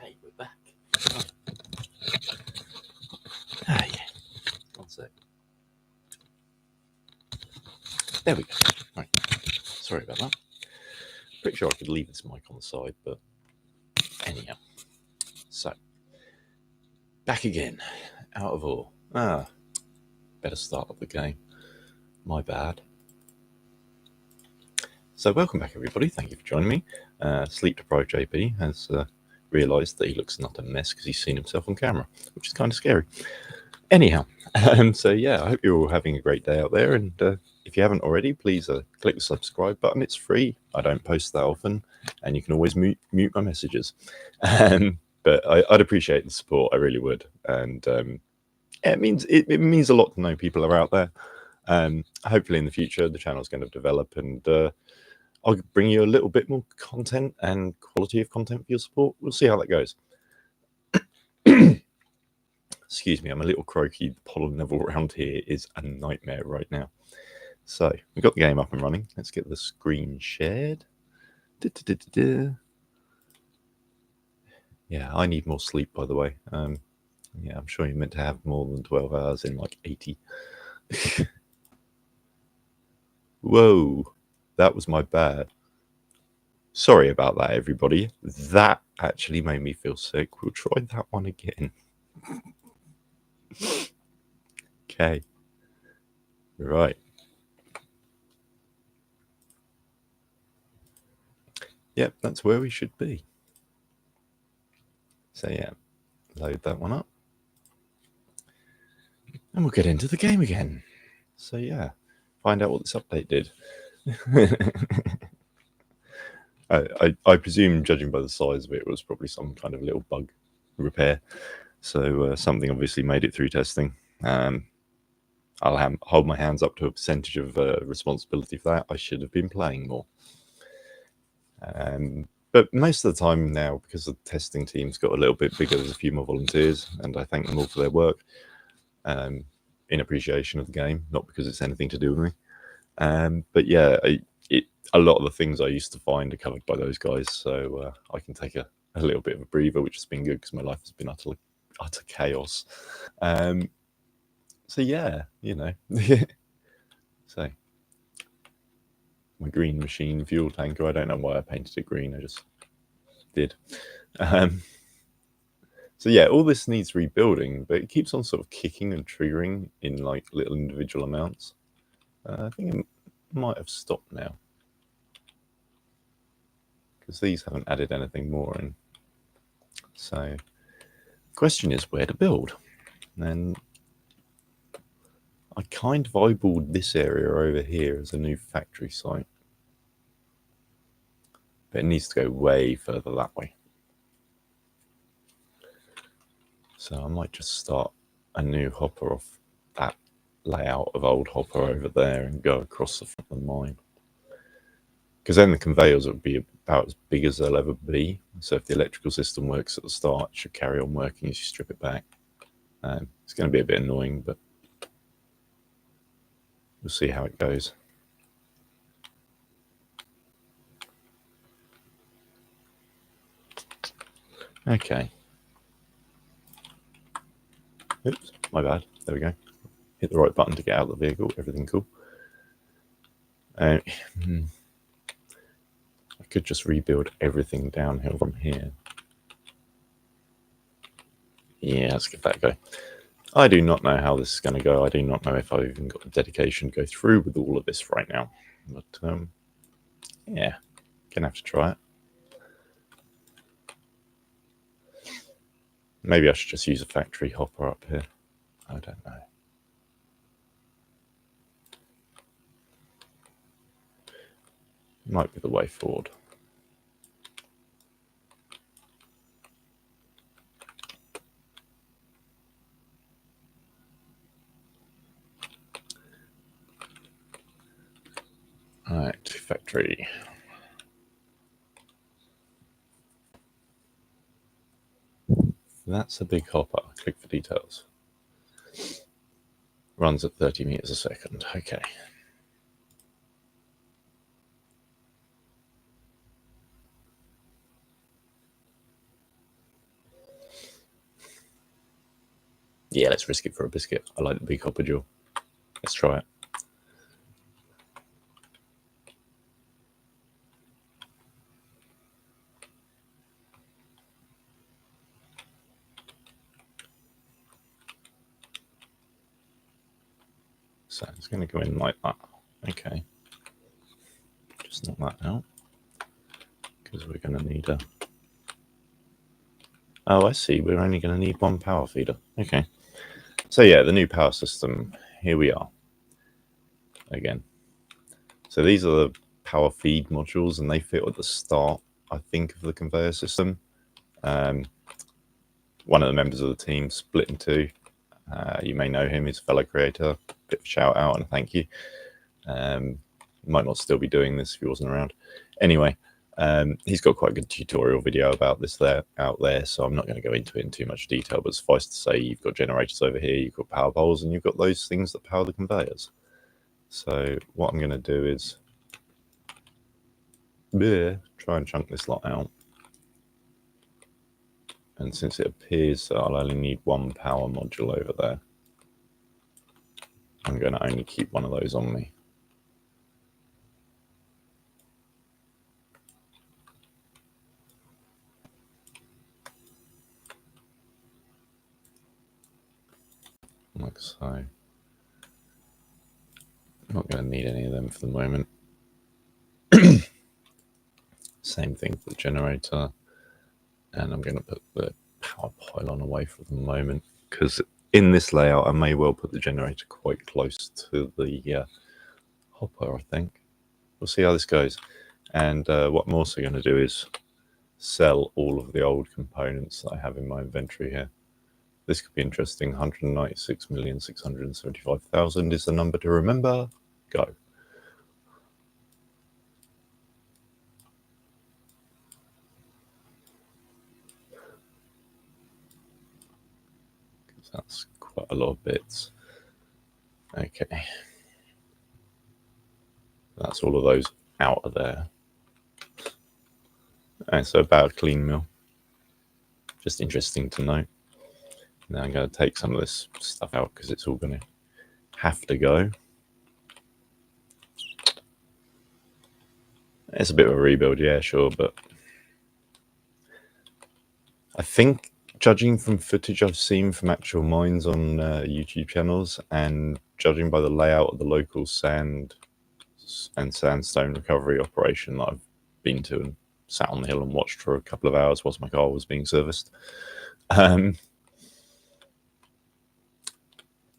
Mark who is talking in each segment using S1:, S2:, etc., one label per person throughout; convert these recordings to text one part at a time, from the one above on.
S1: Okay, we're back. Right. Ah, yeah. One sec. There we go. Right. Sorry about that. Pretty sure I could leave this mic on the side, but anyhow. So, back again. Out of all. Better start up the game. My bad. So, welcome back, everybody. Thank you for joining me. Sleep deprived JP has realised that he looks not a mess because he's seen himself on camera, which is kind of scary. Anyhow, so yeah, I hope you're all having a great day out there. And if you haven't already, please click the subscribe button. It's free. I don't post that often, and you can always mute my messages. But I'd appreciate the support. I really would. And it means a lot to know people are out there. Hopefully, in the future, the channel is going to develop, and I'll bring you a little bit more content and quality of content for your support. We'll see how that goes. Excuse me, I'm a little croaky. The pollen level around here is a nightmare right now. So we've got the game up and running. Let's get the screen shared. Yeah, I need more sleep, by the way. Yeah, I'm sure you're meant to have more than 12 hours in like 80. Whoa, that was my bad. Sorry about that, everybody. That actually made me feel sick. We'll try that one again. Okay. Right. Yep, that's where we should be. So yeah, load that one up. And we'll get into the game again. So yeah, find out what this update did. I presume, judging by the size of it, it was probably some kind of little bug repair. So something obviously made it through testing. I'll hold my hands up to a percentage of responsibility for that. I should have been playing more. But most of the time now, because the testing team's got a little bit bigger, there's a few more volunteers, and I thank them all for their work in appreciation of the game, not because it's anything to do with me. But yeah, a lot of the things I used to find are covered by those guys, so I can take a little bit of a breather, which has been good because my life has been utter chaos. So yeah, you know. So my green machine fuel tanker, I don't know why I painted it green, I just did. So yeah, all this needs rebuilding, but it keeps on sort of kicking and triggering in like little individual amounts. I think it might have stopped now because these haven't added anything more in. So the question is where to build. And I kind of eyeballed this area over here as a new factory site, but it needs to go way further that way. So I might just start a new hopper off that layout of old hopper over there and go across the front of the mine. Because then the conveyors would be about as big as they'll ever be. So if the electrical system works at the start, it should carry on working as you strip it back. It's going to be a bit annoying, but we'll see how it goes. Okay. Oops, my bad. There we go. Hit the right button to get out of the vehicle. Everything cool. I could just rebuild everything downhill from here. Yeah, let's give that a go. I do not know how this is going to go. I do not know if I've even got the dedication to go through with all of this right now. But yeah, gonna have to try it. Maybe I should just use a factory hopper up here. I don't know. Might be the way forward. Alright, factory. That's a big hopper. Click for details. Runs at 30 meters a second. Okay. Yeah, let's risk it for a biscuit. I like the big hopper jaw. Let's try it. So it's going to go in like that. Okay. Just knock that out. Because we're going to need a... Oh, I see. We're only going to need one power feeder. Okay. So yeah, the new power system. Here we are. Again. So these are the power feed modules, and they fit at the start, I think, of the conveyor system. One of the members of the team split in two. You may know him, he's a fellow creator. Bit of a shout out and a thank you. Might not still be doing this if he wasn't around. Anyway, he's got quite a good tutorial video about this out there, so I'm not going to go into it in too much detail, but suffice to say, you've got generators over here, you've got power poles, and you've got those things that power the conveyors. So what I'm going to do is try and chunk this lot out. And since it appears that I'll only need one power module over there, I'm going to only keep one of those on me. Like so. I'm not going to need any of them for the moment. Same thing for the generator. And I'm going to put the power pylon away for the moment, because in this layout I may well put the generator quite close to the hopper, I think. We'll see how this goes. And what I'm also going to do is sell all of the old components that I have in my inventory here. This could be interesting. 196,675,000 is the number to remember. Go. That's quite a lot of bits. Okay. That's all of those out of there. And so about a clean mill. Just interesting to note. Now I'm going to take some of this stuff out because it's all going to have to go. It's a bit of a rebuild, yeah, sure, but I think, judging from footage I've seen from actual mines on YouTube channels, and judging by the layout of the local sand and sandstone recovery operation that I've been to and sat on the hill and watched for a couple of hours whilst my car was being serviced,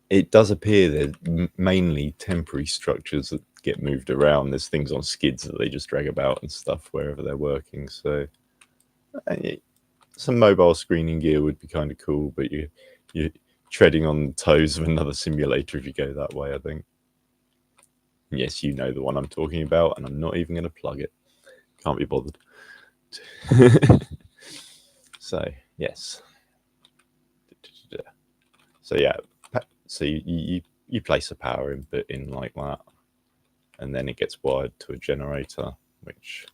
S1: it does appear they're mainly temporary structures that get moved around. There's things on skids that they just drag about and stuff wherever they're working. So some mobile screening gear would be kind of cool, but you're treading on the toes of another simulator if you go that way, I think. Yes, you know the one I'm talking about, and I'm not even going to plug it. Can't be bothered. So, yes. So, yeah. So you place a power input in like that, and then it gets wired to a generator, which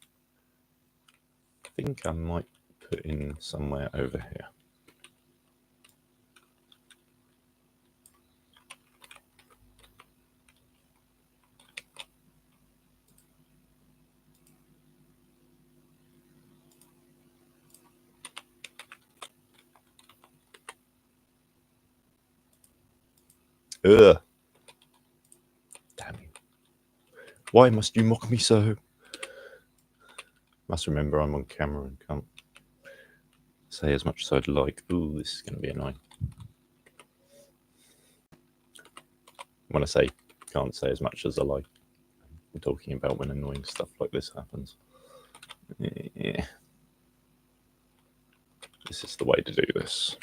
S1: I think I might put in somewhere over here. Ugh. Damn you. Why must you mock me so? Must remember I'm on camera and can't say as much as I'd like. Ooh, this is going to be annoying. When I say can't say as much as I like, I'm talking about when annoying stuff like this happens. Yeah. This is the way to do this.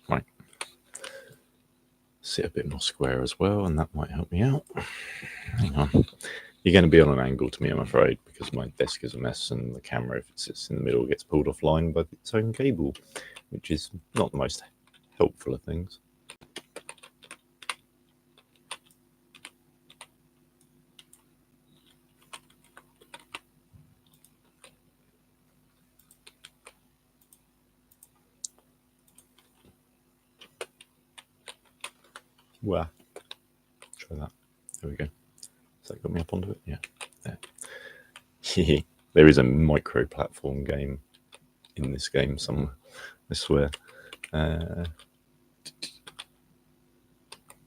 S1: Right. Sit a bit more square as well, and that might help me out. Hang on. You're going to be on an angle to me, I'm afraid, because my desk is a mess, and the camera, if it sits in the middle, gets pulled offline by its own cable, which is not the most helpful of things. Wow. Try that. There we go. Has that got me up onto it? Yeah. There. There is a micro-platform game in this game somewhere, I swear.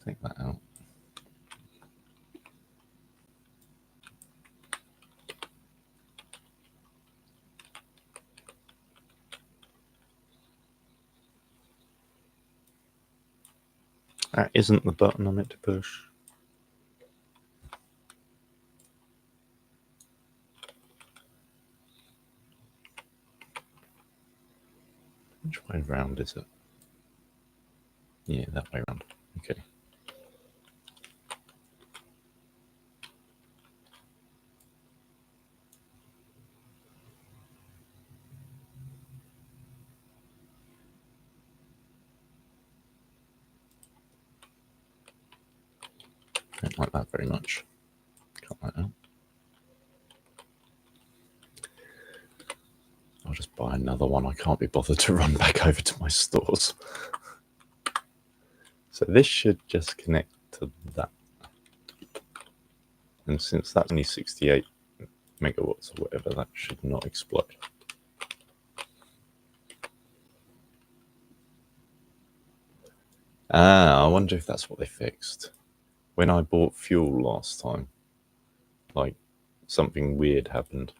S1: Take that out. That isn't the button I meant to push. Which way round is it? Yeah, that way round. Okay. Don't like that very much. Cut that out. I'll just buy another one. I can't be bothered to run back over to my stores. So this should just connect to that. And since that's only 68 megawatts or whatever, that should not explode. I wonder if that's what they fixed. When I bought fuel last time, like, something weird happened.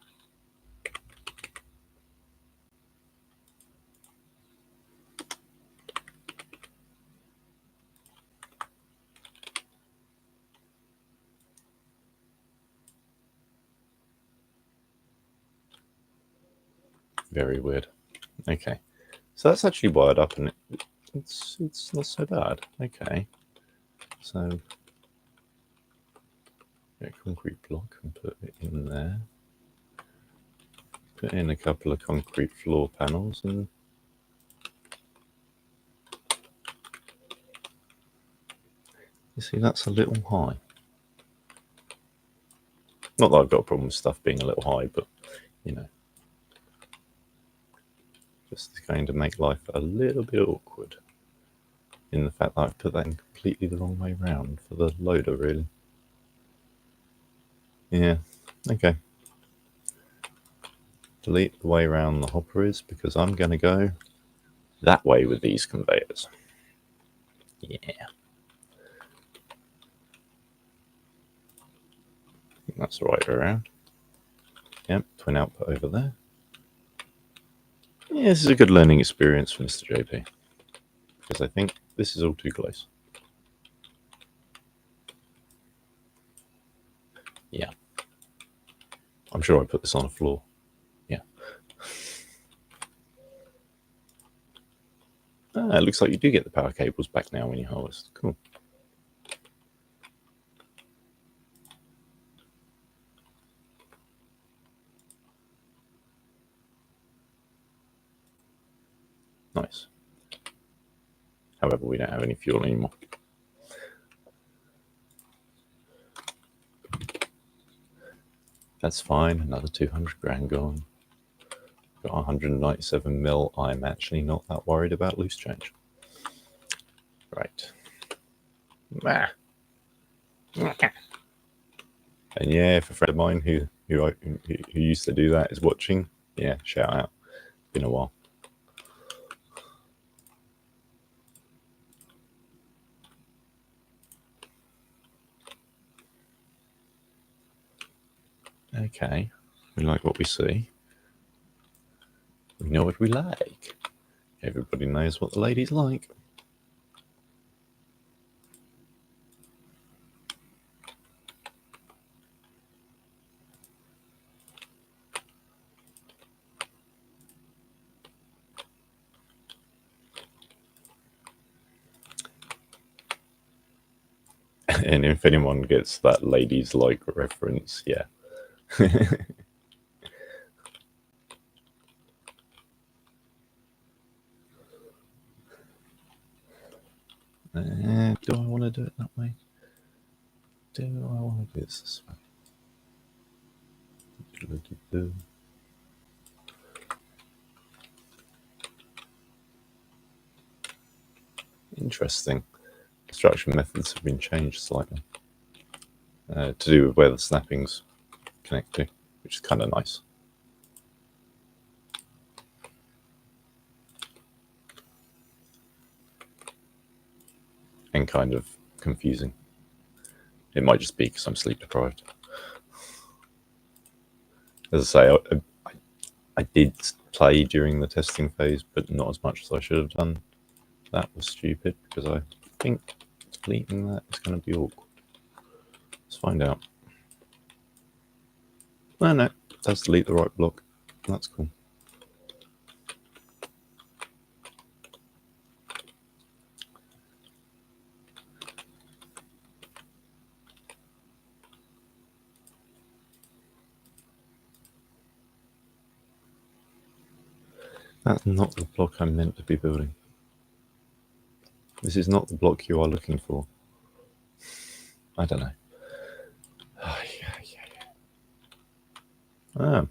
S1: Very weird. Okay. So that's actually wired up and it's not so bad. Okay. So get a concrete block and put it in there. Put in a couple of concrete floor panels and you see that's a little high. Not that I've got a problem with stuff being a little high, but you know, just going to make life a little bit awkward in the fact that I've put that in completely the wrong way round for the loader, really. Yeah, okay. Delete the way around the hopper is because I'm going to go that way with these conveyors. Yeah. I think that's the right way around. Yep, twin output over there. Yeah, this is a good learning experience for Mr. JP because I think this is all too close. Yeah. I'm sure I put this on a floor. Yeah. It looks like you do get the power cables back now when you harvest. Cool. Nice. However, we don't have any fuel anymore. That's fine. Another 200 grand gone. Got 197 mil. I'm actually not that worried about loose change. Right. And yeah, if a friend of mine who used to do that is watching, yeah, shout out. Been a while. Okay, we like what we see. We know what we like. Everybody knows what the ladies like. And if anyone gets that ladies like reference, yeah. Do I want to do it that way? Do I want to do this way? Interesting. construction methods have been changed slightly to do with where the snappings connect to, which is kind of nice. And kind of confusing. It might just be because I'm sleep deprived. As I say, I did play during the testing phase, but not as much as I should have done. That was stupid, because I think deleting that is going to be awkward. Let's find out. No, it does delete the right block. That's cool. That's not the block I'm meant to be building. This is not the block you are looking for. I don't know. Oh, yeah. Ah.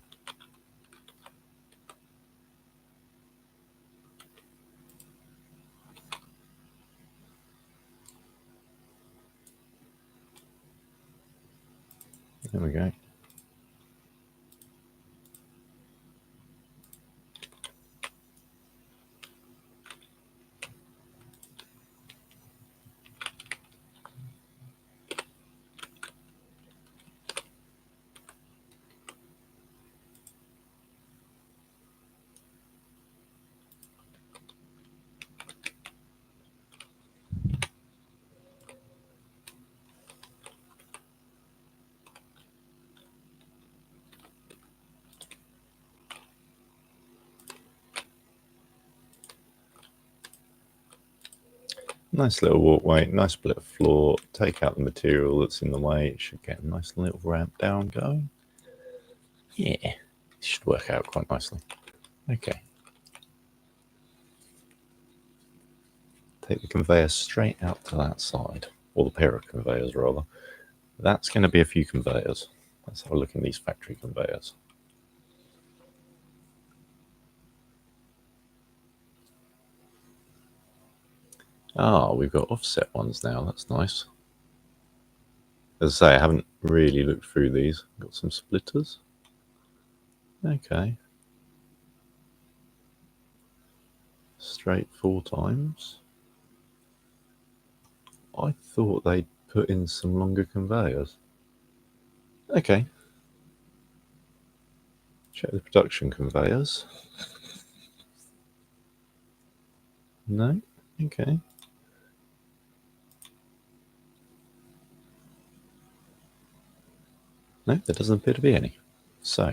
S1: There we go. Nice little walkway, nice bit of floor. Take out the material that's in the way. It should get a nice little ramp down going. Yeah, it should work out quite nicely. Okay. Take the conveyor straight out to that side, or the pair of conveyors rather. That's going to be a few conveyors. Let's have a look in these factory conveyors. Ah, we've got offset ones now. That's nice. As I say, I haven't really looked through these. Got some splitters. Okay. Straight 4 times. I thought they'd put in some longer conveyors. Okay. Check the production conveyors. No? Okay. No, there doesn't appear to be any. So.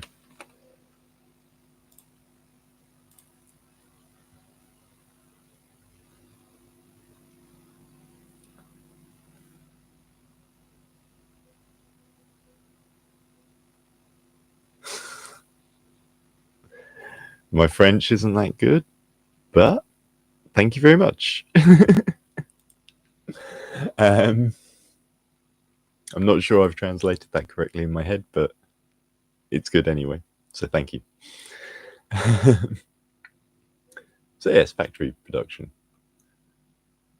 S1: My French isn't that good, but thank you very much. I'm not sure I've translated that correctly in my head, but it's good anyway. So thank you. So yes, factory production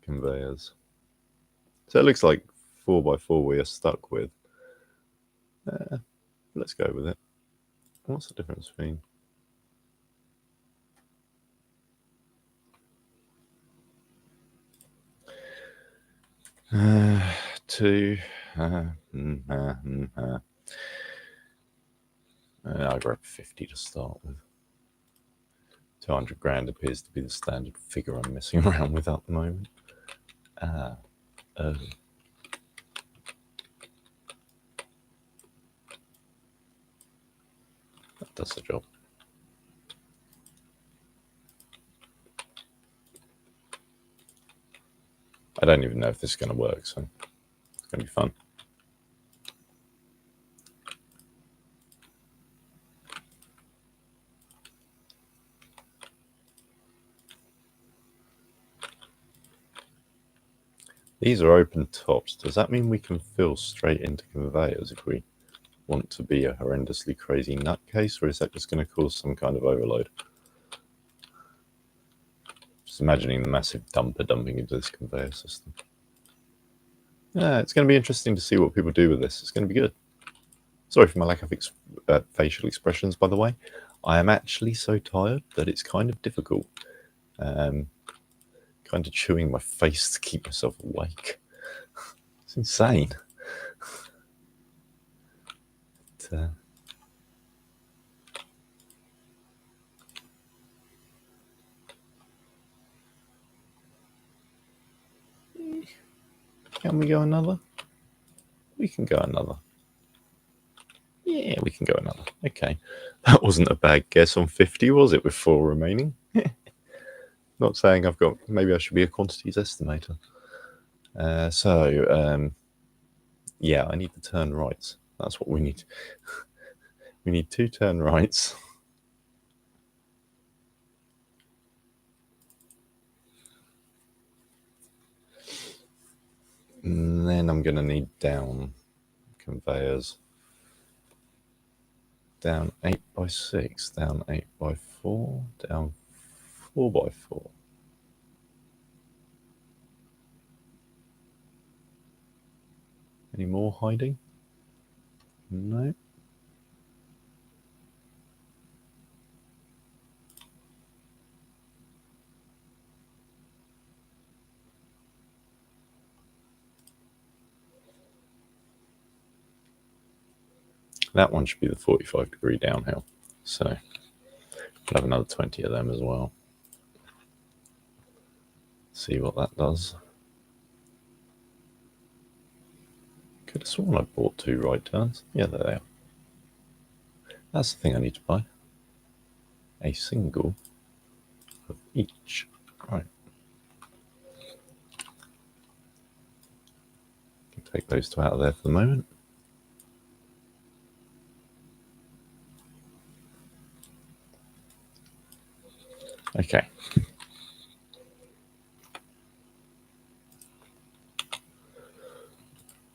S1: conveyors. So it looks like 4x4 we are stuck with. Let's go with it. What's the difference between? Two. I'll grab 50 to start with. 200 grand appears to be the standard figure I'm messing around with at the moment. That does the job. I don't even know if this is going to work, so it's going to be fun. These are open tops. Does that mean we can fill straight into conveyors if we want to be a horrendously crazy nutcase, or is that just going to cause some kind of overload? Just imagining the massive dumper dumping into this conveyor system. Yeah, it's going to be interesting to see what people do with this. It's going to be good. Sorry for my lack of facial expressions, by the way. I am actually so tired that it's kind of difficult. Kind of chewing my face to keep myself awake. It's insane. Can we go another? We can go another. Yeah, we can go another. Okay. That wasn't a bad guess on 50, was it, with 4 remaining? Not saying I've got... Maybe I should be a quantities estimator. Yeah, I need the turn rights. That's what we need. We need 2 turn rights. And then I'm going to need down conveyors. Down 8x6, down 8x4, down 4x4. Any more hiding? No. That one should be the 45-degree downhill. So we'll have another 20 of them as well. See what that does. Could have sworn I bought 2 right turns. Yeah, there they are. That's the thing I need to buy. A single of each. Right. Take those 2 out of there for the moment. Okay.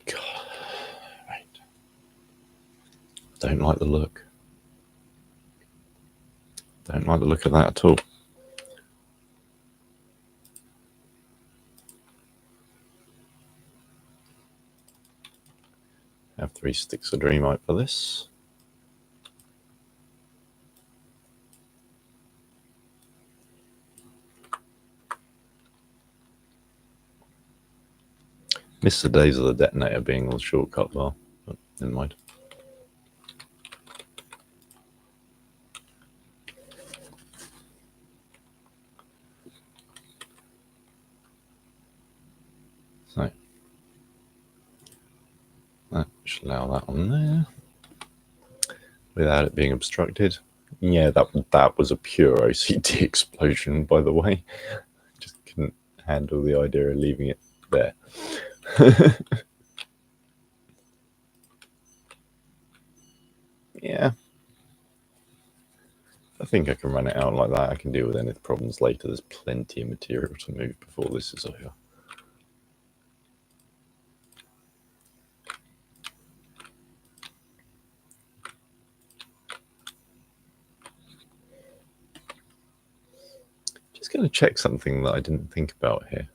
S1: God. Right. Don't like the look. Don't like the look of that at all. Have 3 sticks of Dreamite for this. Miss the days of the detonator being on the shortcut bar, but never mind. So that should allow that on there without it being obstructed. Yeah, that was a pure OCD explosion, by the way. Just couldn't handle the idea of leaving it there. Yeah. I think I can run it out like that. I can deal with any problems later. There's plenty of material to move before this is over. Just going to check something that I didn't think about here.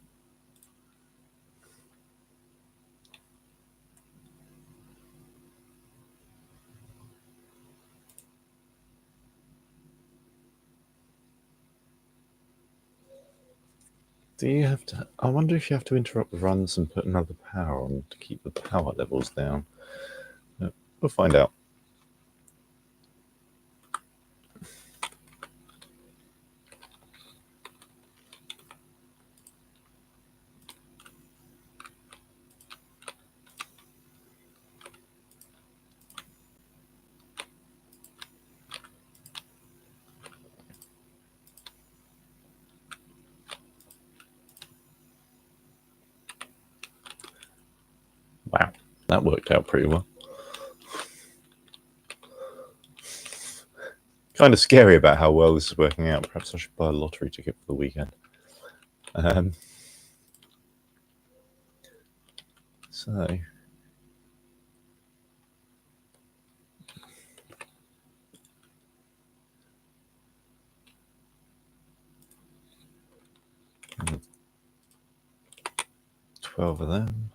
S1: Do you have to... I wonder if you have to interrupt runs and put another power on to keep the power levels down. We'll find out. Wow, that worked out pretty well. Kind of scary about how well this is working out. Perhaps I should buy a lottery ticket for the weekend. So... $12 of them.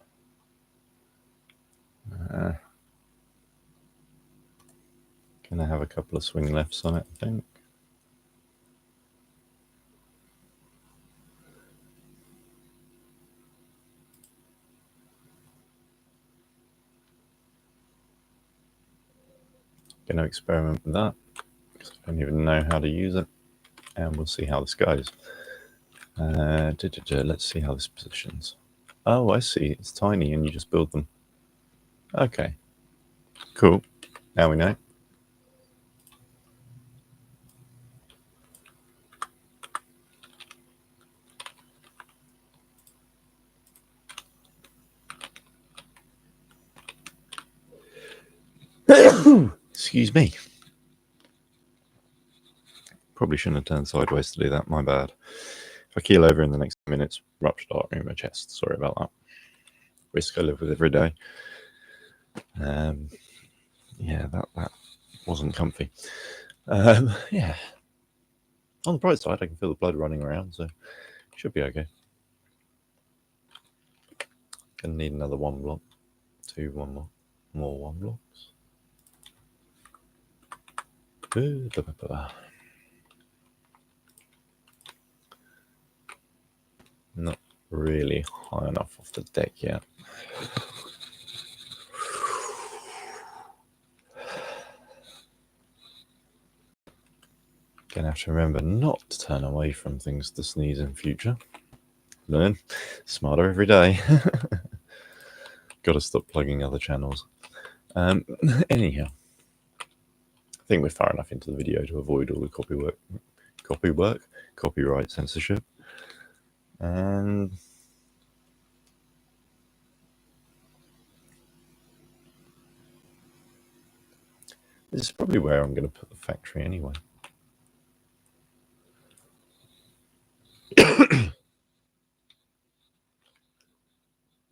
S1: Gonna have a couple of swing lefts on it, I think. Gonna experiment with that because I don't even know how to use it, and we'll see how this goes. Let's see how this positions. Oh, I see. It's tiny, and you just build them. Okay, cool. Now we know. Excuse me. Probably shouldn't have turned sideways to do that. My bad. If I keel over in the next minutes, ruptured artery in my chest. Sorry about that. Risk I live with every day. Yeah, that wasn't comfy. Yeah. On the bright side, I can feel the blood running around, so it should be okay. Gonna need another 1 block. More 1 blocks. Not really high enough off the deck yet. Gonna have to remember not to turn away from things to sneeze in future. Learn smarter every day. Gotta stop plugging other channels. Anyhow, I think we're far enough into the video to avoid all the copyright censorship. And this is probably where I'm going to put the factory anyway.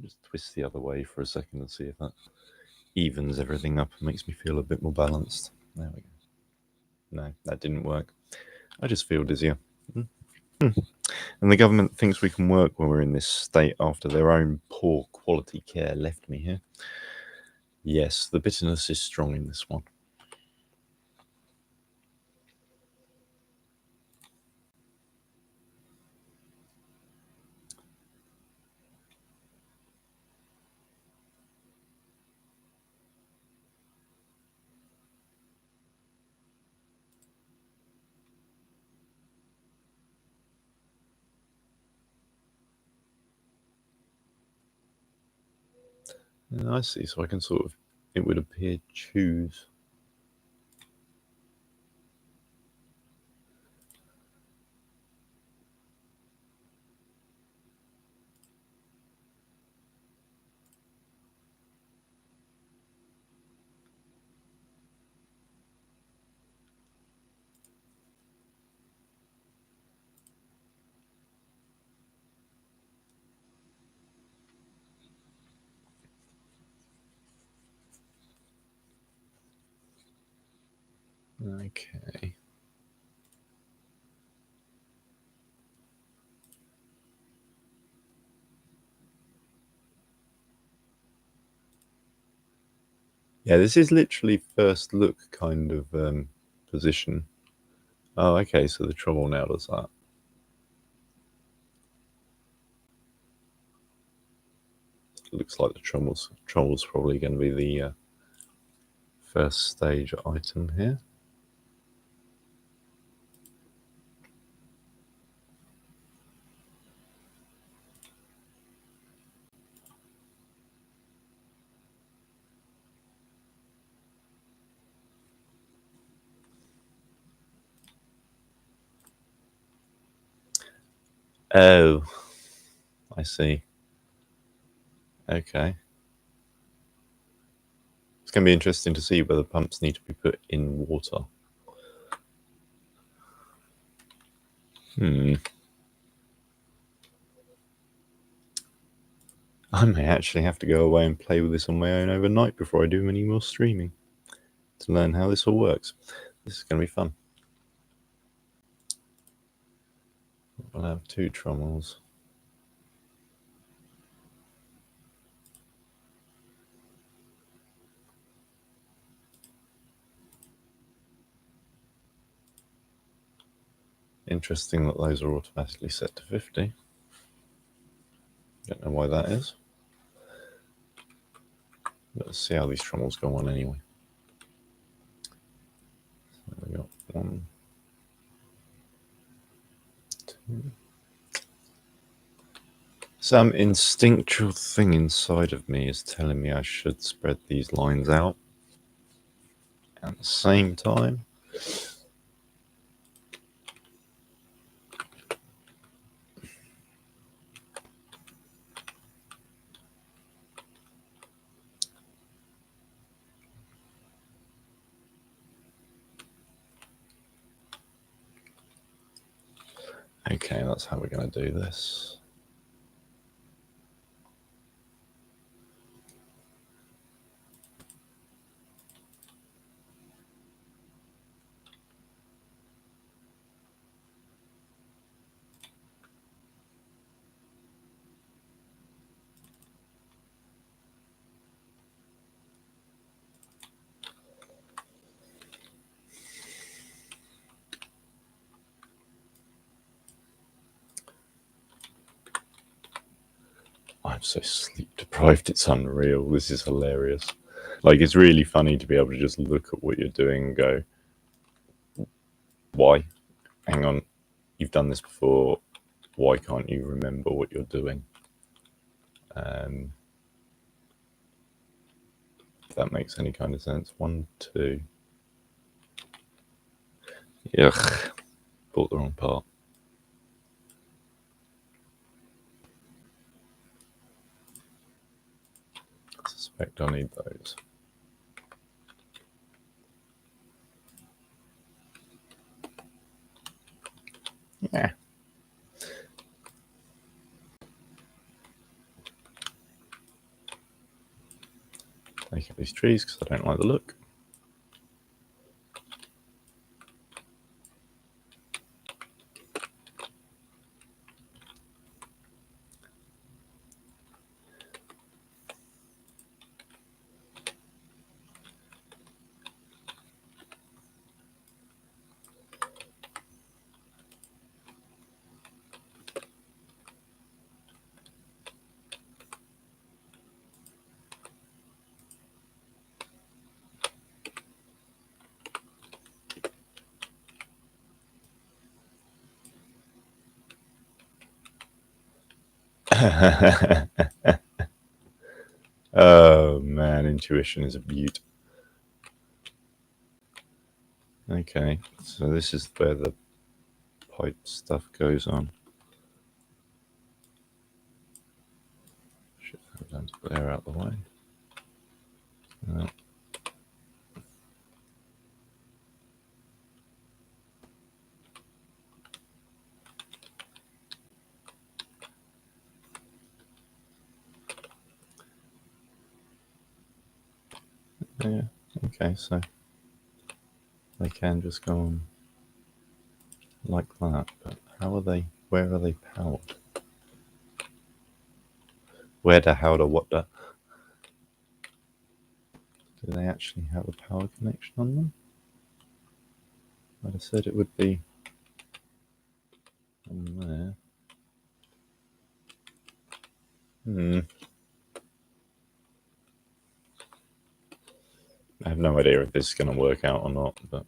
S1: Just twist the other way for a second and see if that evens everything up and makes me feel a bit more balanced. There we go. No, that didn't work. I just feel dizzier. And the government thinks we can work when we're in this state after their own poor quality care left me here. Yes, the bitterness is strong in this one. I see, so I can sort of, it would appear, choose. Okay. Yeah, this is literally first look kind of position. Oh, okay, so the trommel now does that. It looks like the trommel's probably going to be the first stage item here. Oh, I see. Okay. It's going to be interesting to see whether pumps need to be put in water. I may actually have to go away and play with this on my own overnight before I do any more streaming to learn how this all works. This is going to be fun. I'll have 2 trommels. Interesting that those are automatically set to 50. Don't know why that is. Let's see how these trommels go on anyway. So we got 1, 2. Some instinctual thing inside of me is telling me I should spread these lines out at the same time. Okay, that's how we're going to do this. I'm so sleep deprived, it's unreal. This is hilarious. Like, it's really funny to be able to just look at what you're doing and go, why? Hang on, you've done this before. Why can't you remember what you're doing? If that makes any kind of sense. 1, 2. Ugh, bought the wrong part. I suspect I need those. Yeah. Take out these trees because I don't like the look. Oh man, intuition is a beaut. Okay, so this is where the pipe stuff goes on. Should have done to clear out the way. No. Yeah, okay, so they can just go on like that, but how are they, where are they powered? Where the, how the, what the? Do they actually have a power connection on them? I'd have said it would be on there. I have no idea if this is going to work out or not, but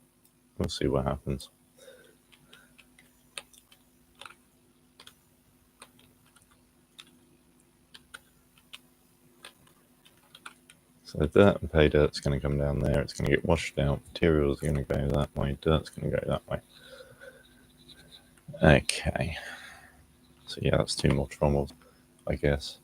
S1: we'll see what happens. So dirt and pay dirt's going to come down there. It's going to get washed out. Materials are going to go that way. Dirt's going to go that way. Okay. So yeah, that's 2 more trommels, I guess.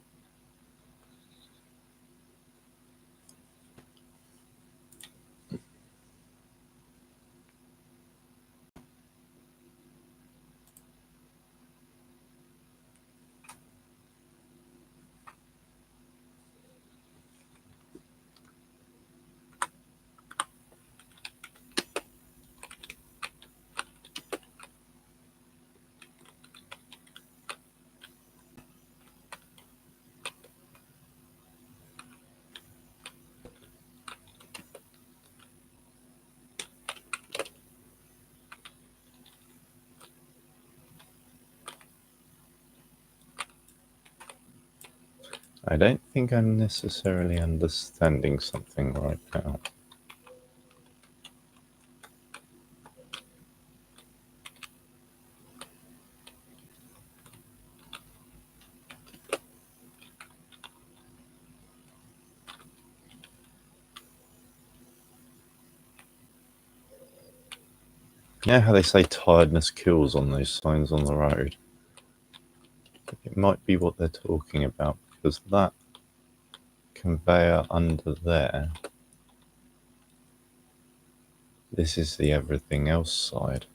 S1: I don't think I'm necessarily understanding something right now. You know how they say tiredness kills on those signs on the road? It might be what they're talking about, because that conveyor under there, this is the everything else side.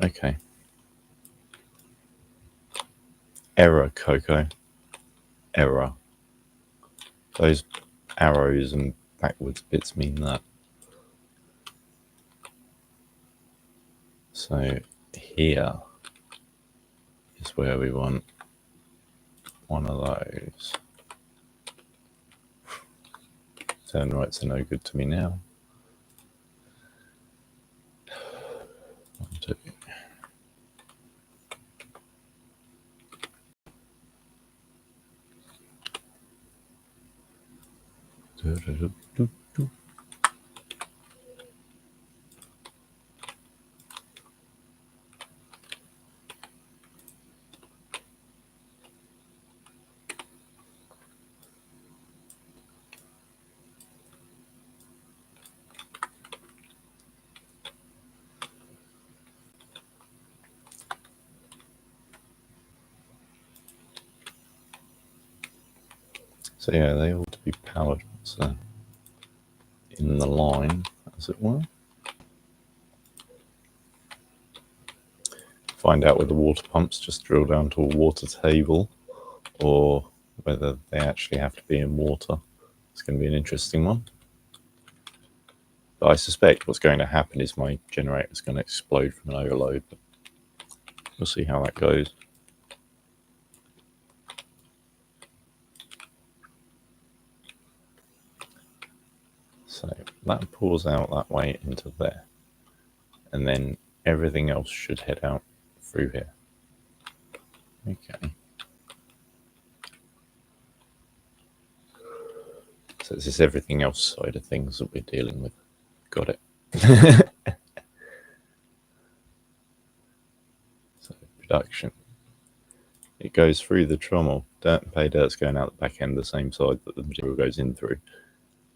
S1: Okay. Error, Coco. Error. Those arrows and backwards bits mean that. So here is where we want one of those. Turn rights are no good to me now. 1, 2. So yeah, they ought to be powered in the line, as it were. Find out whether the water pumps just drill down to a water table or whether they actually have to be in water. It's going to be an interesting one. But I suspect what's going to happen is my generator is going to explode from an overload. But we'll see how that goes. So that pours out that way into there. And then everything else should head out through here. Okay. So this is everything else side of things that we're dealing with. Got it. So production. It goes through the trommel. Dirt and pay dirt's going out the back end, the same side that the material goes in through.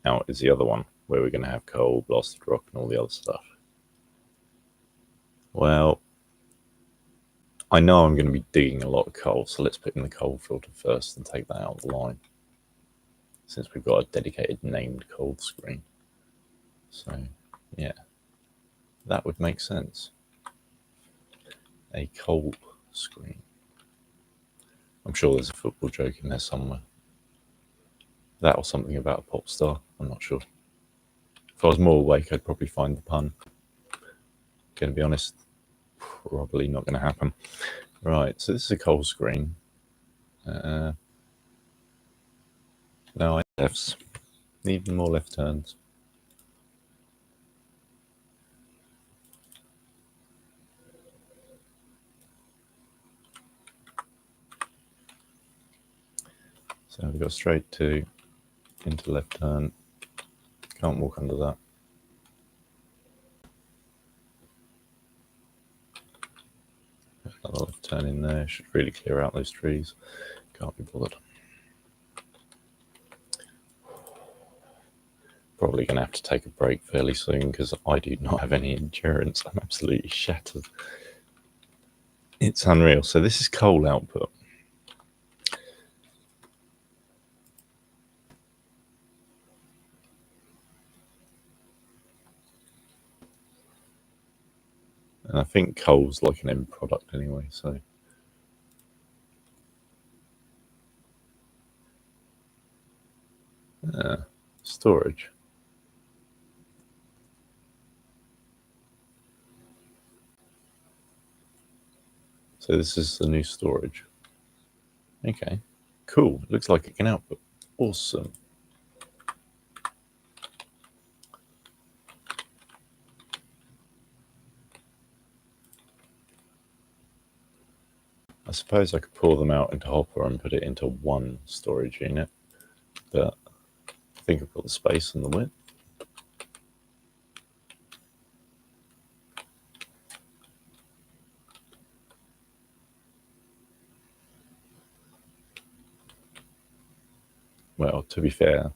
S1: Out is the other one, where we're going to have coal, blasted rock, and all the other stuff. Well, I know I'm going to be digging a lot of coal, so let's put in the coal filter first and take that out of the line, since we've got a dedicated named coal screen. So, yeah, that would make sense. A coal screen. I'm sure there's a football joke in there somewhere. That or something about a pop star. I'm not sure. If I was more awake, I'd probably find the pun. Going to be honest, probably not going to happen. Right, so this is a coal screen. No, I lefts. Need more left turns. So we go straight to into left turn. Can't walk under that. Another left turn in there. Should really clear out those trees. Can't be bothered. Probably going to have to take a break fairly soon because I do not have any endurance. I'm absolutely shattered. It's unreal. So this is coal output. And I think coal's like an end product anyway, so. Storage. So this is the new storage. Okay, cool. It looks like it can output. Awesome. I suppose I could pull them out into Hopper and put it into one storage unit, but I think I've got the space and the width. Well, to be fair,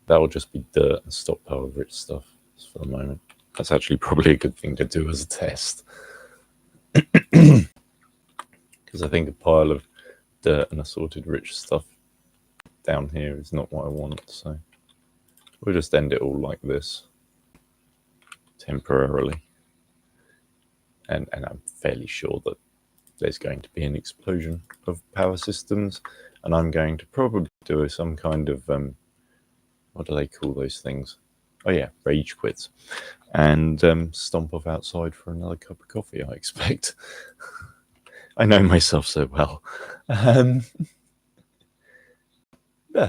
S1: that will just be dirt and stockpile of rich stuff for the moment. That's actually probably a good thing to do as a test. Because I think a pile of dirt and assorted rich stuff down here is not what I want, so we'll just end it all like this temporarily. And I'm fairly sure that there's going to be an explosion of power systems, and I'm going to probably do some kind of what do they call those things? Oh yeah, rage quits, and stomp off outside for another cup of coffee, I expect. I know myself so well. But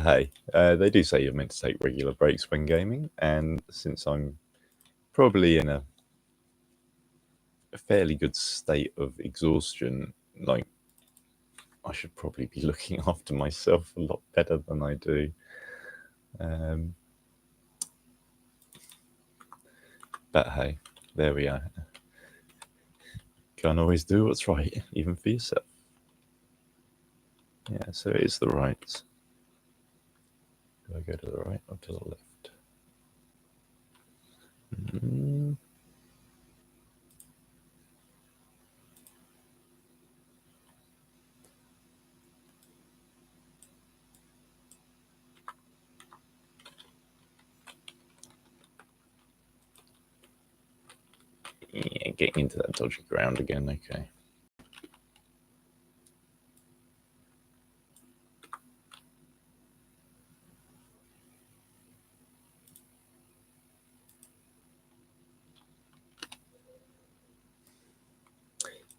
S1: hey, they do say you're meant to take regular breaks when gaming, and since I'm probably in a fairly good state of exhaustion, like, I should probably be looking after myself a lot better than I do. But hey, there we are. Can't always do what's right, even for yourself. Yeah, so it is the right. Do I go to the right or to the left? Yeah, getting into that dodgy ground again, okay.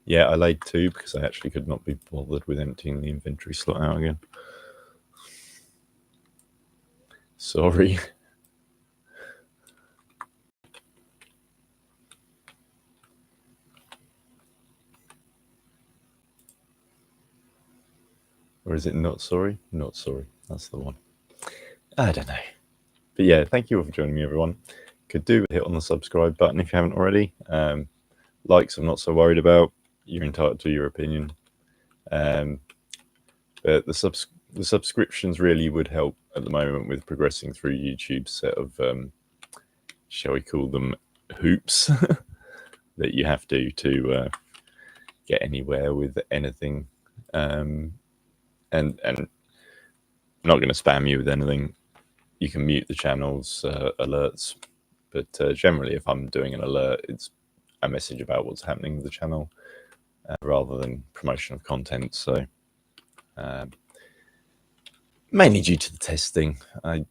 S1: Yeah, I laid 2 because I actually could not be bothered with emptying the inventory slot out again. Sorry. Or is it not sorry? Not sorry. That's the one. I don't know. But yeah, thank you all for joining me, everyone. Could do with hit on the subscribe button if you haven't already. Likes I'm not so worried about. You're entitled to your opinion. But the subscriptions really would help at the moment with progressing through YouTube's set of, shall we call them, hoops that you have to get anywhere with anything. And I'm not going to spam you with anything. You can mute the channel's alerts, but generally, if I'm doing an alert, it's a message about what's happening with the channel rather than promotion of content. So mainly due to the testing. I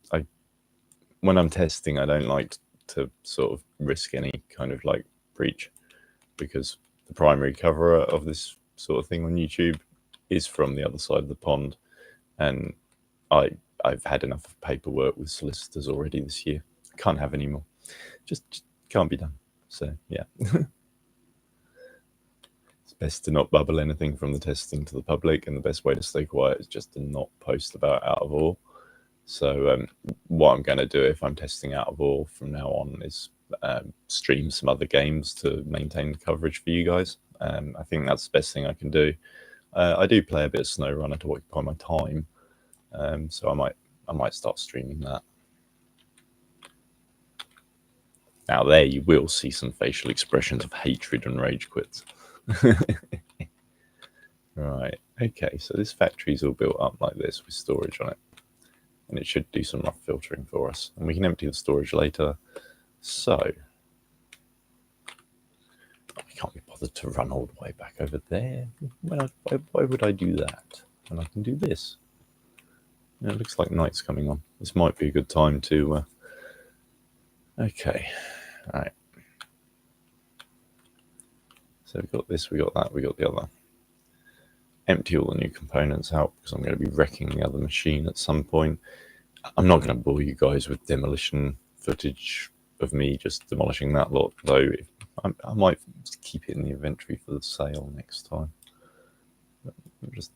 S1: when I'm testing, I don't like to sort of risk any kind of like breach, because the primary coverer of this sort of thing on YouTube is from the other side of the pond, and I've had enough paperwork with solicitors already this year. I can't have any more. Just can't be done. So yeah. It's best to not bubble anything from the testing to the public, and the best way to stay quiet is just to not post about Out of Ore. So what I'm going to do if I'm testing Out of Ore from now on is stream some other games to maintain coverage for you guys. I think that's the best thing I can do. I do play a bit of SnowRunner to occupy my time, so I might start streaming that. Now there you will see some facial expressions of hatred and rage quits. Right, okay, so this factory's all built up like this with storage on it, and it should do some rough filtering for us, and we can empty the storage later. So I can't be bothered to run all the way back over there. Why would I do that when I can do this? It looks like night's coming on. This might be a good time to okay, all right. So we've got this, we got that, we got the other. Empty all the new components out because I'm going to be wrecking the other machine at some point. I'm not going to bore you guys with demolition footage of me just demolishing that lot, though. I might keep it in the inventory for the sale next time. just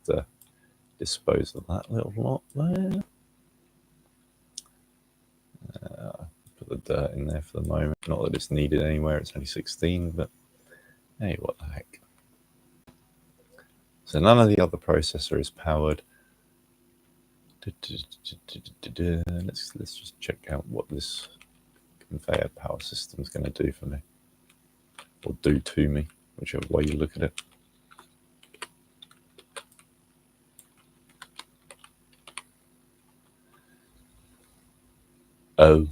S1: dispose of that little lot there. Put the dirt in there for the moment. Not that it's needed anywhere. It's only 16, but hey, what the heck. So none of the other processor is powered. Let's just check out what this conveyor power system is going to do for me, or do to me, whichever way you look at it. Oh.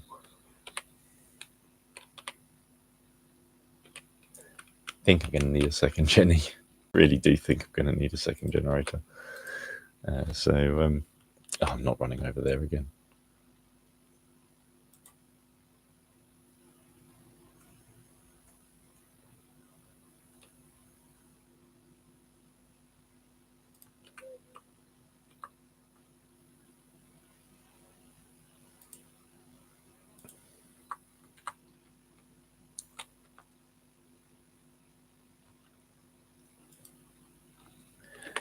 S1: I think I'm going to need a second Jenny. Really do think I'm going to need a second generator. I'm not running over there again.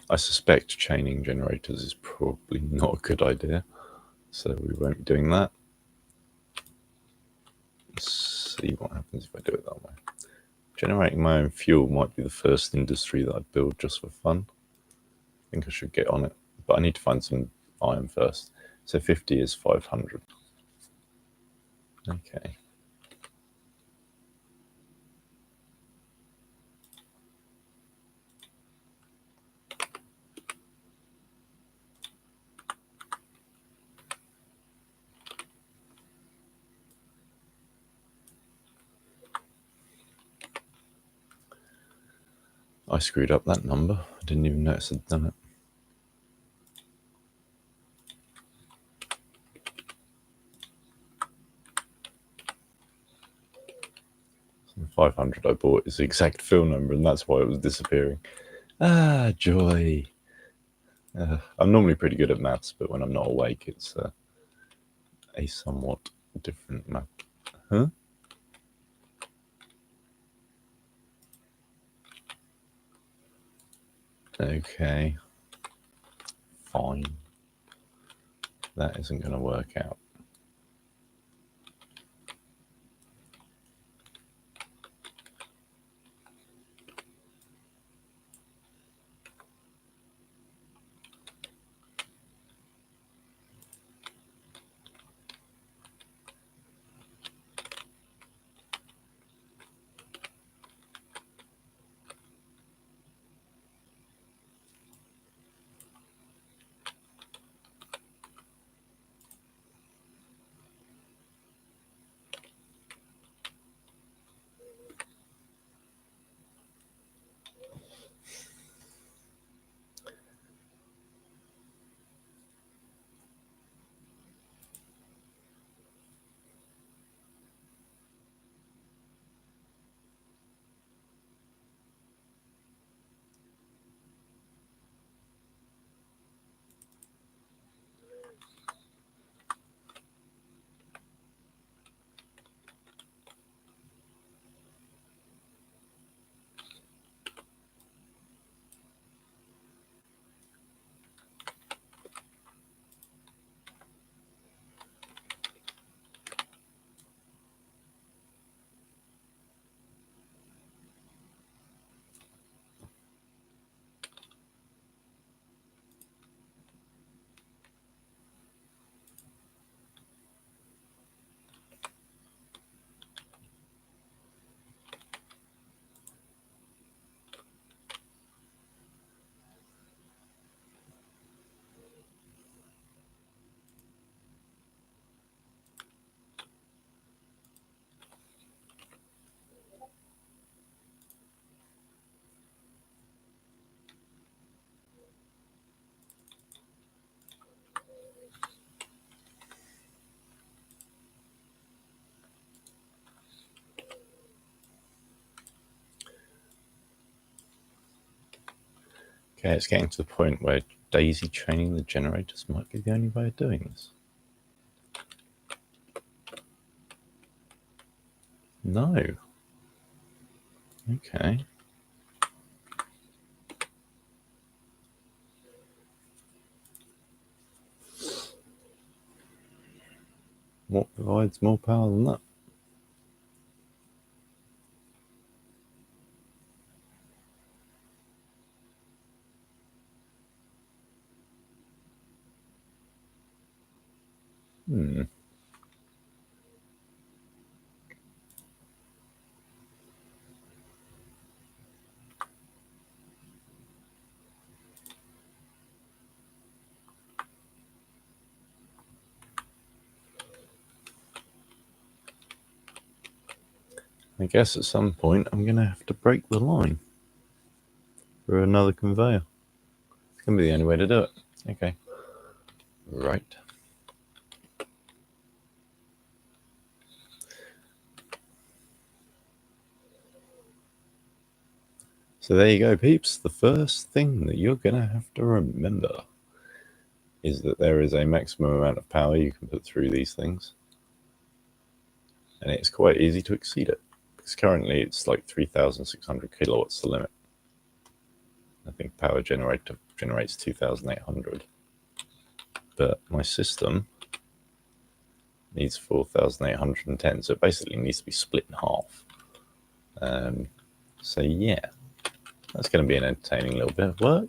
S1: I suspect chaining generators is probably not a good idea, so we won't be doing that. Let's see what happens if I do it that way. Generating my own fuel might be the first industry that I build just for fun. I think I should get on it, but I need to find some iron first. So 50 is 500. Okay. I screwed up that number. I didn't even notice I'd done it. 500 I bought is the exact fill number, and that's why it was disappearing. Ah, joy. I'm normally pretty good at maths, but when I'm not awake, it's a somewhat different map. Huh? Okay. Fine. That isn't going to work out. Okay, it's getting to the point where daisy chaining the generators might be the only way of doing this. No. Okay. What provides more power than that? I guess at some point I'm going to have to break the line for another conveyor. It's going to be the only way to do it. Okay. Right. So there you go, peeps. The first thing that you're going to have to remember is that there is a maximum amount of power you can put through these things. And it's quite easy to exceed it. Because currently it's like 3,600 kilowatts the limit. I think power generator generates 2,800. But my system needs 4,810. So it basically needs to be split in half. So yeah, that's going to be an entertaining little bit of work.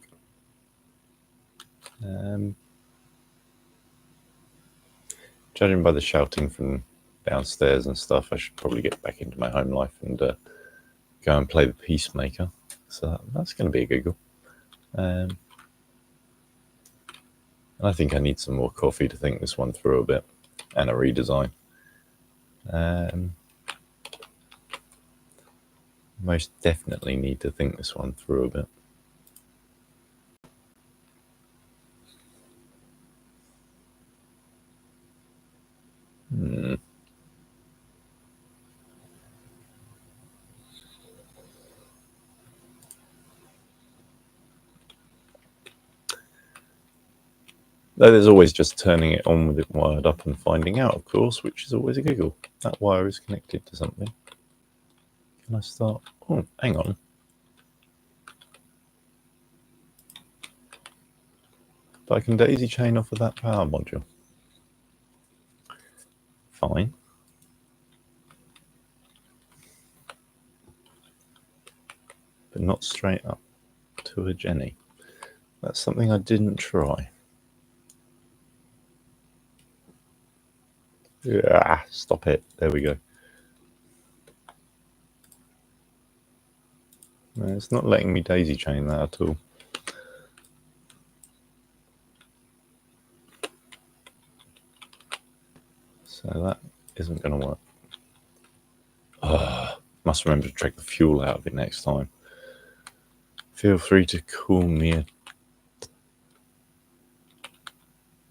S1: Judging by the shouting from downstairs and stuff, I should probably get back into my home life and go and play the Peacemaker. So that's going to be a giggle. And I think I need some more coffee to think this one through a bit and a redesign. Most definitely need to think this one through a bit. Though there's always just turning it on with it wired up and finding out, of course, which is always a giggle. That wire is connected to something. Can I start? Oh, hang on. But I can daisy chain off of that power module. Fine. But not straight up to a Jenny. That's something I didn't try. Yeah, stop it. There we go. No, it's not letting me daisy chain that at all. So that isn't going to work. Must remember to take the fuel out of it next time. Feel free to call me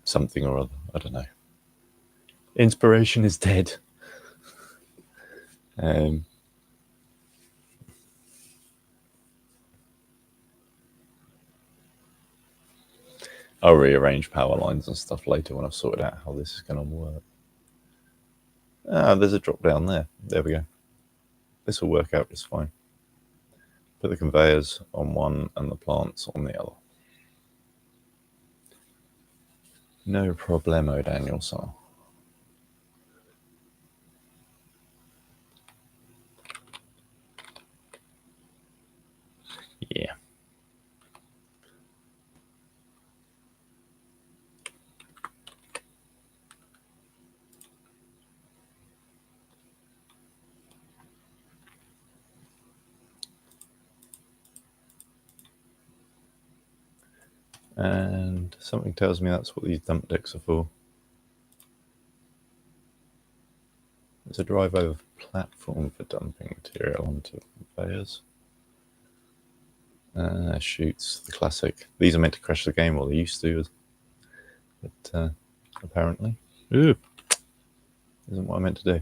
S1: something or other. I don't know. Inspiration is dead. I'll rearrange power lines and stuff later when I've sorted out how this is going to work. There's a drop down there. There we go. This will work out just fine. Put the conveyors on one and the plants on the other. No problemo, Daniel sir. Yeah. And something tells me that's what these dump decks are for. There's a drive over platform for dumping material onto conveyors. Shoots, the classic. These are meant to crash the game, or they used to, but apparently. Ooh, isn't what I meant to do.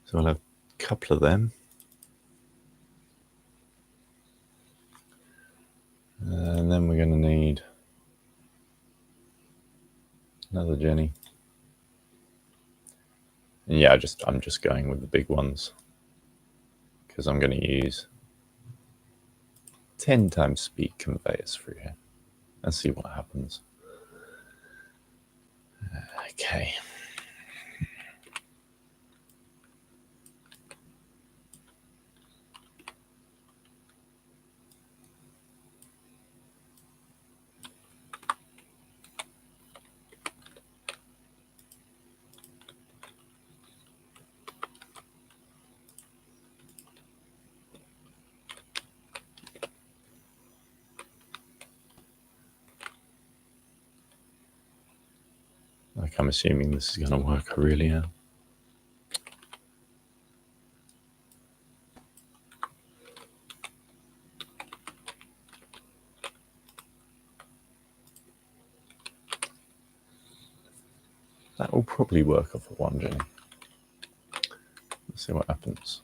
S1: So I'll have a couple of them. And then we're going to need another Jenny. And yeah, I'm just going with the big ones because I'm going to use 10 times speed conveyors through here and see what happens. Okay. Like, I'm assuming this is going to work. I really am. That will probably work off of one, Jenny. Let's see what happens.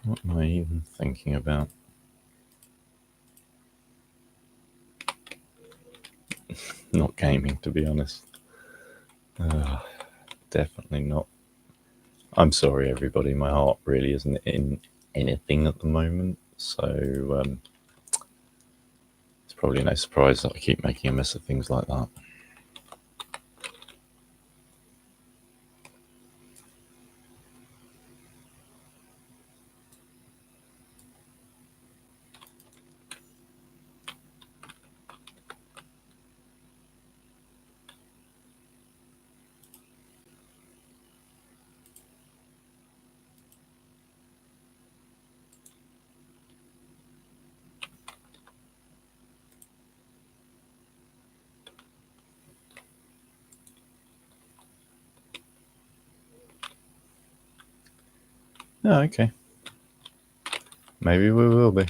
S1: What am I even thinking about? Not gaming, to be honest. Definitely not. I'm sorry, everybody. My heart really isn't in anything at the moment. So it's probably no surprise that I keep making a mess of things like that. Oh, okay. Maybe we will be.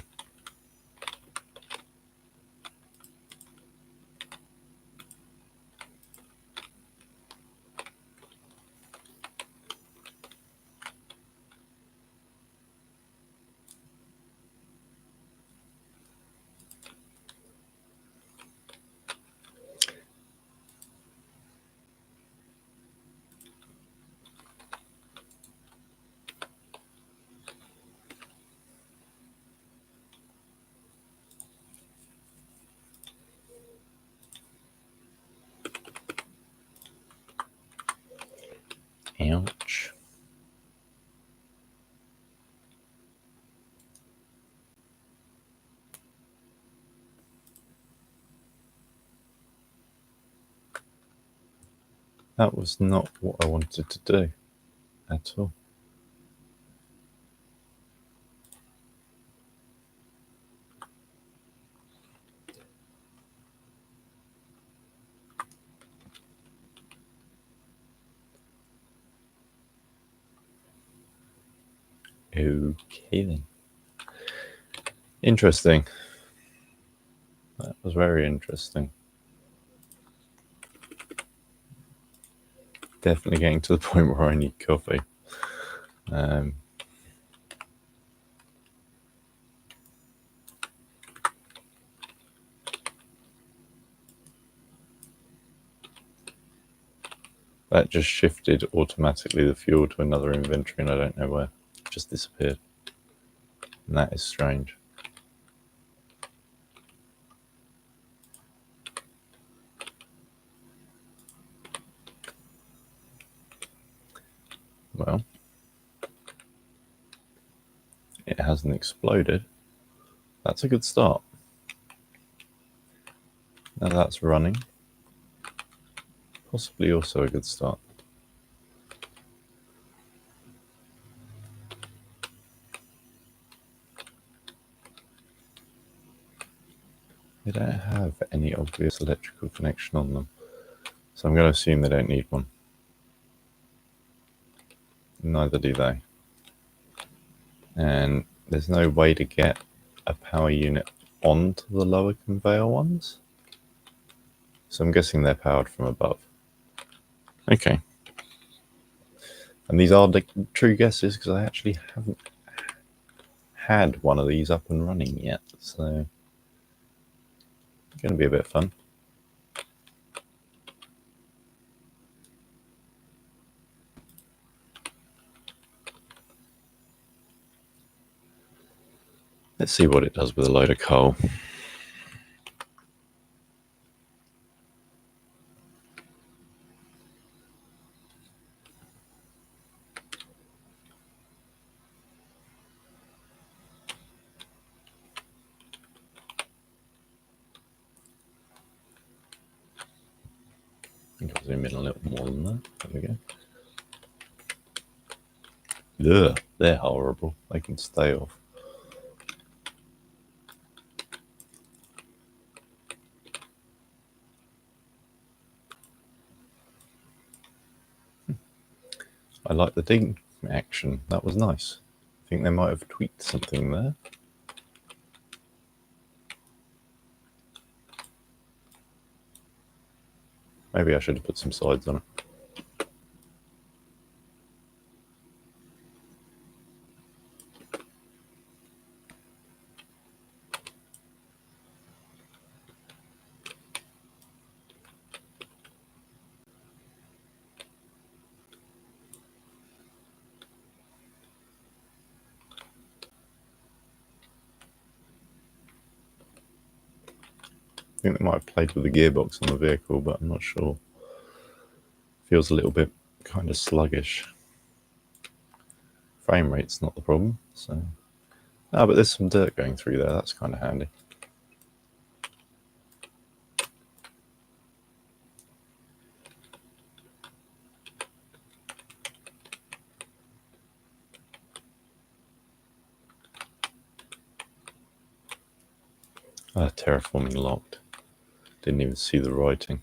S1: Ouch. That was not what I wanted to do at all. Okay then. Interesting. That was very interesting. Definitely getting to the point where I need coffee. That just shifted automatically the fuel to another inventory, and I don't know where. It just disappeared. And that is strange. Well, it hasn't exploded. That's a good start. Now that's running. Possibly also a good start. They don't have any obvious electrical connection on them, so I'm going to assume they don't need one. Neither do they. And there's no way to get a power unit onto the lower conveyor ones, so I'm guessing they're powered from above. Okay. And these are the true guesses because I actually haven't had one of these up and running yet, so it's going to be a bit of fun. Let's see what it does with a load of coal. think I'll zoom in a little more than that. There we go. Ugh, they're horrible. They can stay off. I like the ding action. That was nice. I think they might have tweaked something there. Maybe I should have put some sides on it. I think they might have played with the gearbox on the vehicle, but I'm not sure. Feels a little bit kind of sluggish. Frame rate's not the problem, so. Ah, but there's some dirt going through there. That's kind of handy. Ah, terraforming locked. Didn't even see the writing.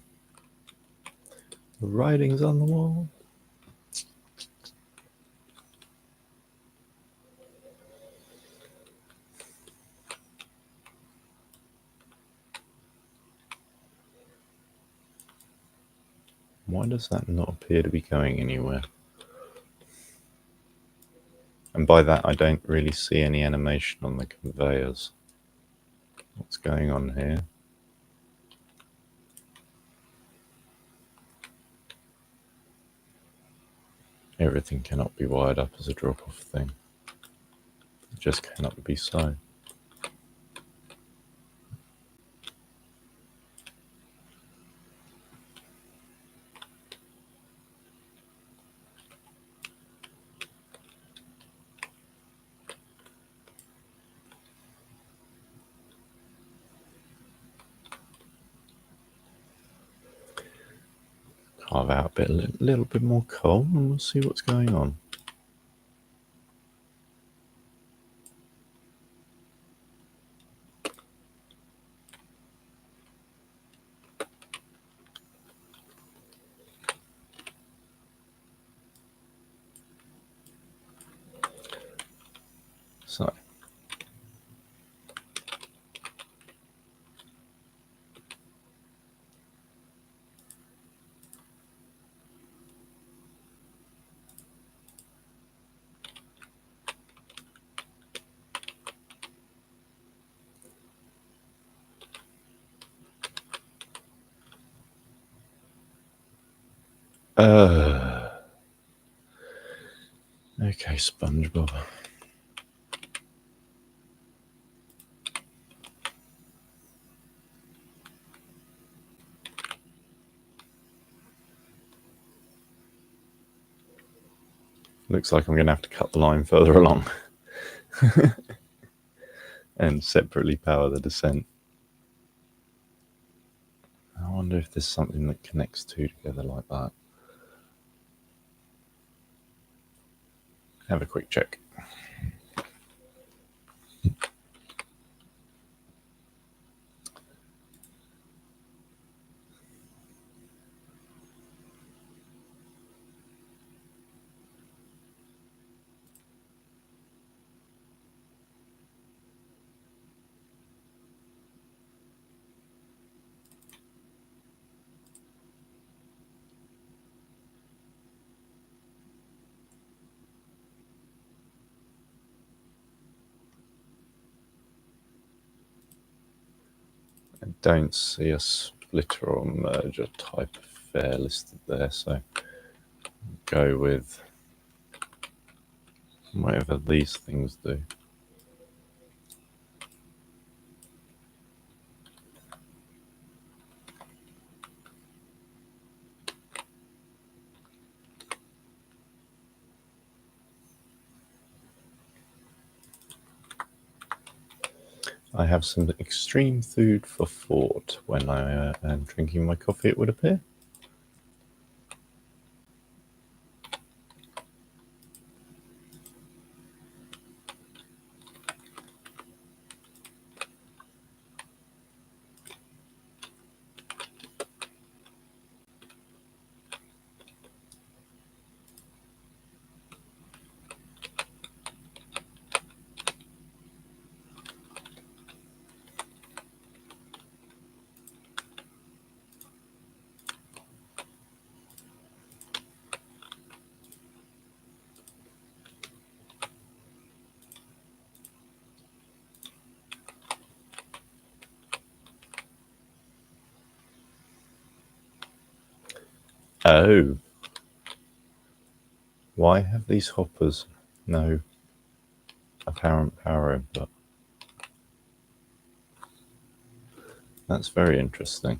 S1: The writing's on the wall. Why does that not appear to be going anywhere? And by that, I don't really see any animation on the conveyors. What's going on here? Everything cannot be wired up as a drop-off thing. It just cannot be so. Carve out a little bit more coal and we'll see what's going on. So. Okay, SpongeBob. Looks like I'm going to have to cut the line further along and separately power the descent. I wonder if there's something that connects two together like that. Have a quick check. I don't see a splitter or merger type of fair listed there, so go with whatever these things do. I have some extreme food for thought when I am drinking my coffee, it would appear. Oh. Why have these hoppers no apparent power input? That's very interesting.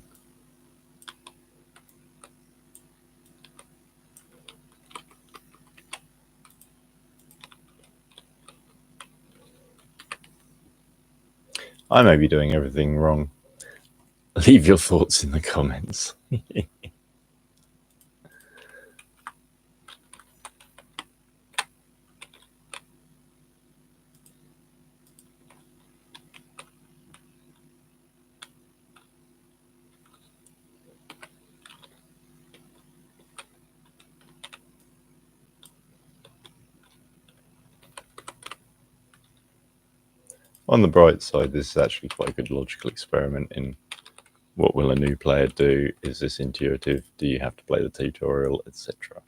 S1: I may be doing everything wrong. Leave your thoughts in the comments. On the bright side, this is actually quite a good logical experiment in what will a new player do? Is this intuitive? Do you have to play the tutorial, etc.?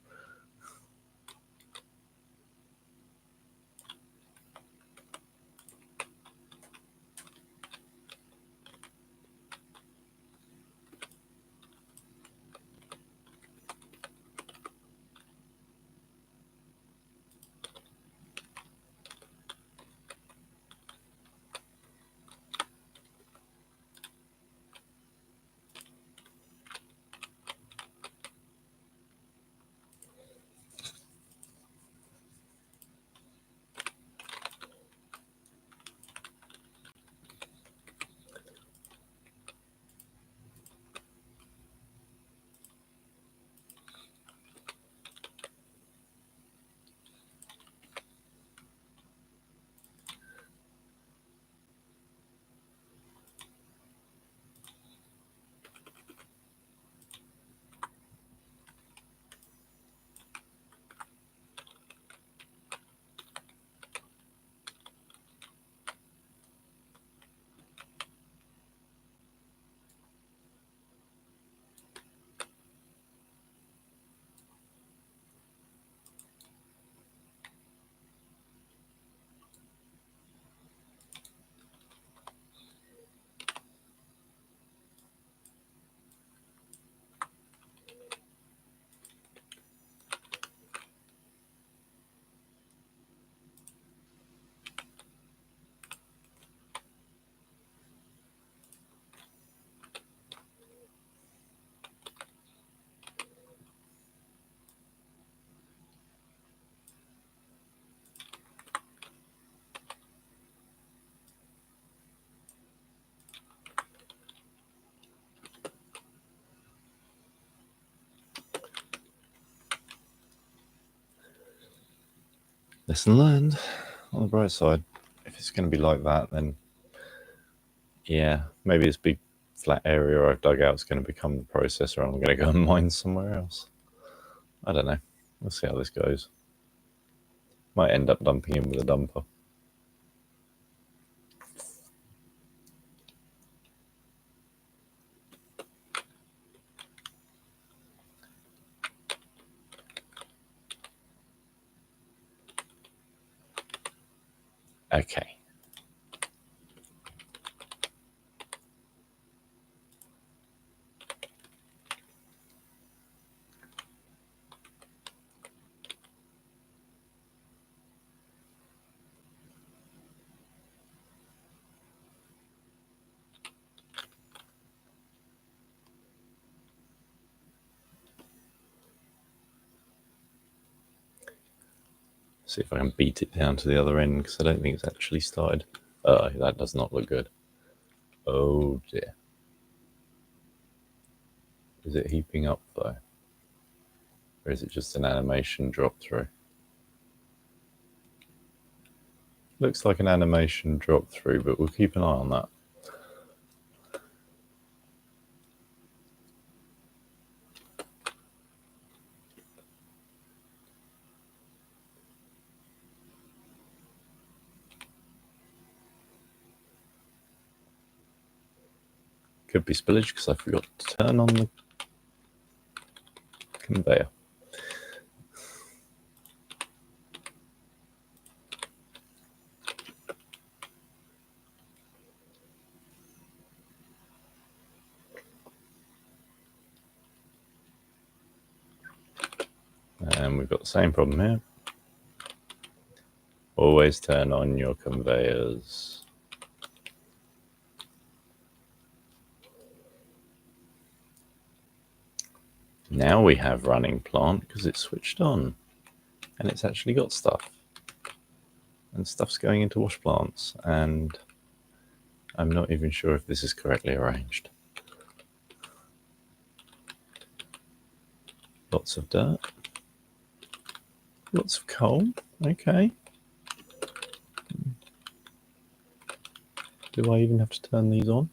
S1: Lesson learned. On the bright side, if it's going to be like that, then yeah, maybe this big flat area I've dug out is going to become the processor and I'm going to go and mine somewhere else. I don't know. We'll see how this goes. Might end up dumping in with a dumper. Okay. See if I can beat it down to the other end because I don't think it's actually started. That does not look good. Oh dear. Is it heaping up though? Or is it just an animation drop through? Looks like an animation drop through, but we'll keep an eye on that. Could be spillage because I forgot to turn on the conveyor. And we've got the same problem here. Always turn on your conveyors. Now we have running plant because it's switched on and it's actually got stuff. And stuff's going into wash plants, and I'm not even sure if this is correctly arranged. Lots of dirt. Lots of coal. Okay. Do I even have to turn these on?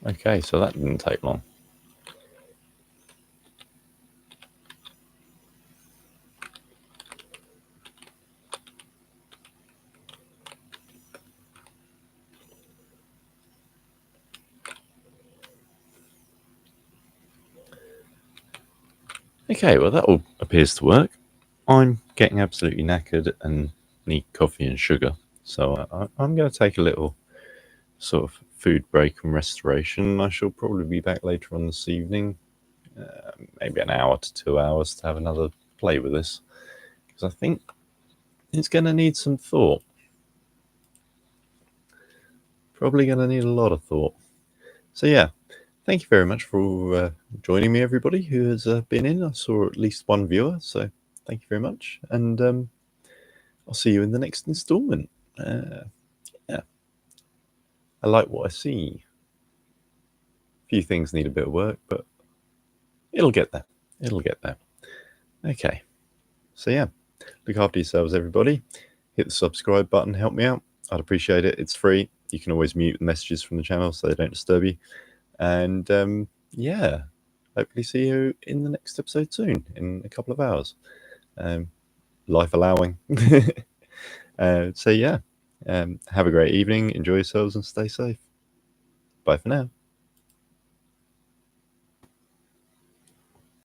S1: Okay, so that didn't take long. Okay, well that all appears to work. I'm getting absolutely knackered and need coffee and sugar, so I'm going to take a little sort of food break and restoration. I shall probably be back later on this evening, maybe an hour to 2 hours, to have another play with this, because I think it's going to need some thought. Probably going to need a lot of thought. So yeah, thank you very much for joining me, everybody who has been in. I saw at least one viewer, so thank you very much, and I'll see you in the next installment. Yeah, I like what I see. A few things need a bit of work, but it'll get there. It'll get there. Okay, so yeah, look after yourselves, everybody. Hit the subscribe button, help me out. I'd appreciate it. It's free. You can always mute the messages from the channel so they don't disturb you. And yeah, hopefully see you in the next episode soon, in a couple of hours, life allowing. So yeah, have a great evening, enjoy yourselves and stay safe. Bye for now.